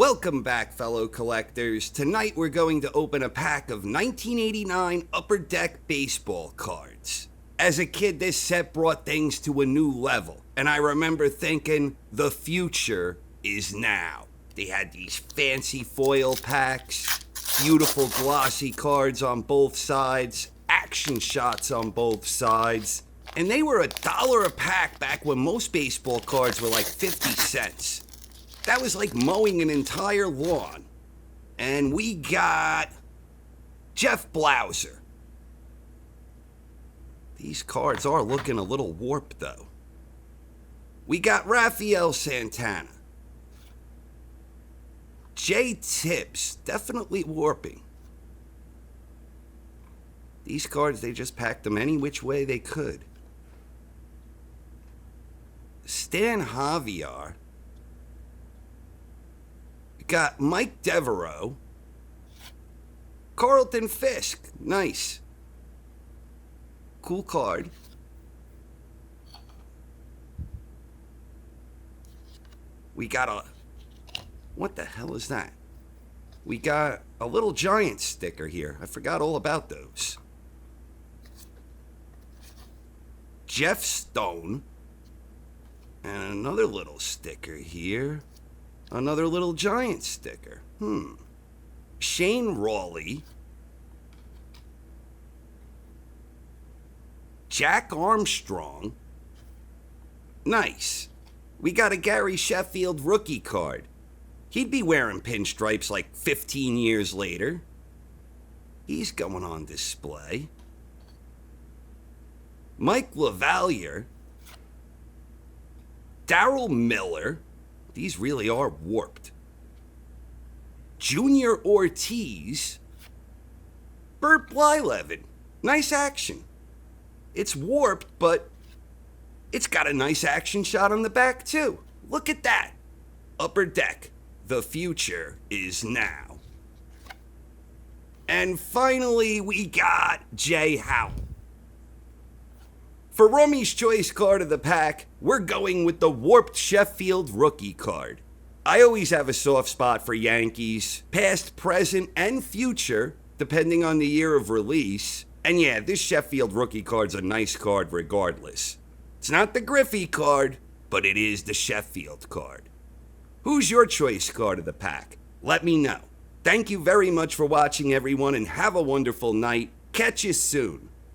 Welcome back, fellow collectors. Tonight we're going to open a pack of 1989 Upper Deck baseball cards. As a kid, this set brought things to a new level, and I remember thinking, the future is now. They had these fancy foil packs, beautiful glossy cards on both sides, action shots on both sides, and they were $1 a pack back when most baseball cards were like 50 cents. That was like mowing an entire lawn. And we got Jeff Blauser. These cards are looking a little warped, though. We got Rafael Santana. Jay Tibbs, definitely warping. These cards, they just packed them any which way they could. Stan Javier. Got Mike Devereaux. Carlton Fisk. Nice. Cool card. We got a... What the hell is that? We got a little Giants sticker here. I forgot all about those. Jeff Stone. And another little sticker here. Another little Giant sticker. Shane Rawley. Jack Armstrong. Nice. We got a Gary Sheffield rookie card. He'd be wearing pinstripes like 15 years later. He's going on display. Mike LaValliere. Darryl Miller. These really are warped. Junior Ortiz. Bert Blyleven. Nice action. It's warped, but it's got a nice action shot on the back, too. Look at that. Upper Deck. The future is now. And finally, we got Jay Howell. For Rummy's Choice card of the pack, we're going with the warped Sheffield rookie card. I always have a soft spot for Yankees, past, present, and future, depending on the year of release. And yeah, this Sheffield rookie card's a nice card regardless. It's not the Griffey card, but it is the Sheffield card. Who's your choice card of the pack? Let me know. Thank you very much for watching, everyone, and have a wonderful night. Catch you soon.